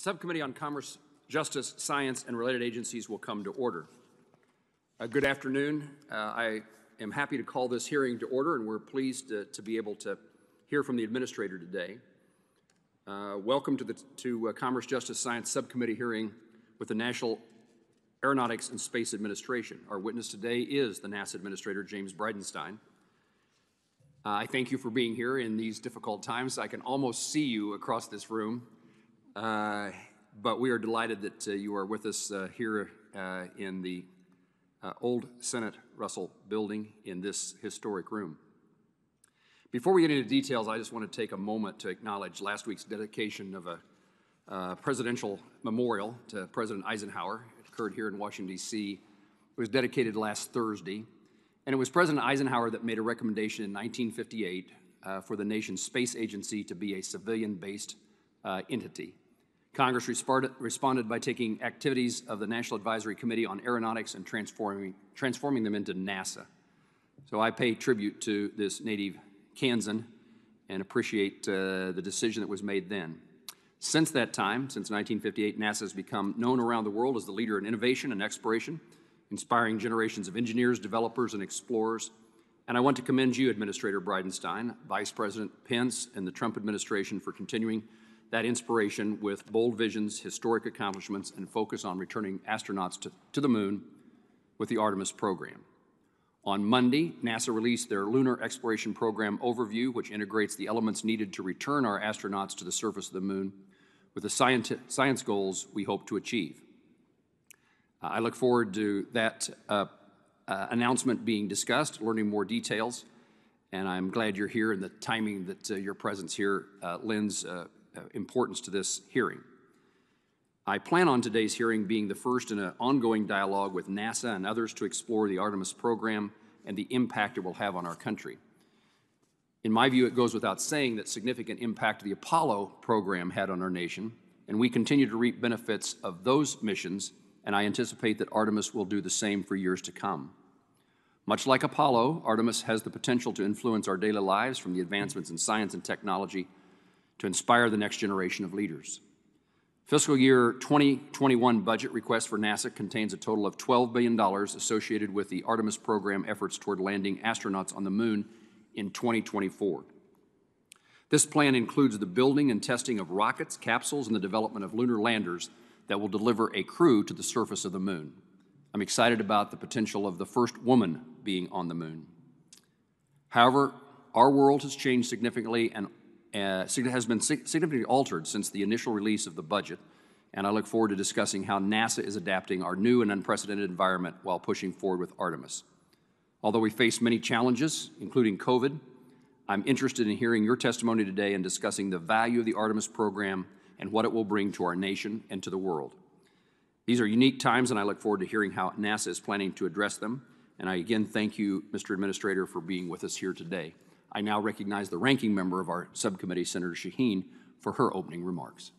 Subcommittee on Commerce, Justice, Science, and Related Agencies will come to order. Good afternoon. I am happy to call this hearing to order, and we're pleased to be able to hear from the Administrator today. Welcome to the Commerce, Justice, Science Subcommittee hearing with the National Aeronautics and Space Administration. Our witness today is the NASA Administrator, James Bridenstine. I thank you for being here in these difficult times. I can almost see you across this room, but we are delighted that you are with us here in the old Senate Russell building in this historic room. Before we get into details, I just want to take a moment to acknowledge last week's dedication of a presidential memorial to President Eisenhower. It occurred here in Washington, D.C. It was dedicated last Thursday. And it was President Eisenhower that made a recommendation in 1958 for the nation's space agency to be a civilian-based entity. Congress responded by taking activities of the National Advisory Committee on Aeronautics and transforming them into NASA. So I pay tribute to this native Kansan and appreciate the decision that was made then. Since that time, since 1958, NASA has become known around the world as the leader in innovation and exploration, inspiring generations of engineers, developers, and explorers. And I want to commend you, Administrator Bridenstine, Vice President Pence, and the Trump administration for continuing that inspiration with bold visions, historic accomplishments, and focus on returning astronauts to the moon with the Artemis program. On Monday, NASA released their Lunar Exploration Program overview, which integrates the elements needed to return our astronauts to the surface of the moon with the science goals we hope to achieve. I look forward to that announcement being discussed, learning more details, and I'm glad you're here, and the timing that your presence here lends importance to this hearing. I plan on today's hearing being the first in an ongoing dialogue with NASA and others to explore the Artemis program and the impact it will have on our country. In my view, it goes without saying that significant impact the Apollo program had on our nation, and we continue to reap benefits of those missions, and I anticipate that Artemis will do the same for years to come. Much like Apollo, Artemis has the potential to influence our daily lives, from the advancements in science and technology to inspire the next generation of leaders. Fiscal year 2021 budget request for NASA contains a total of $12 billion associated with the Artemis program efforts toward landing astronauts on the moon in 2024. This plan includes the building and testing of rockets, capsules, and the development of lunar landers that will deliver a crew to the surface of the moon. I'm excited about the potential of the first woman being on the moon. However, our world has changed significantly and has been significantly altered since the initial release of the budget, and I look forward to discussing how NASA is adapting our new and unprecedented environment while pushing forward with Artemis. Although we face many challenges, including COVID, I'm interested in hearing your testimony today and discussing the value of the Artemis program and what it will bring to our nation and to the world. These are unique times, and I look forward to hearing how NASA is planning to address them. And I again thank you, Mr. Administrator, for being with us here today. I now recognize the ranking member of our subcommittee, Senator Shaheen, for her opening remarks.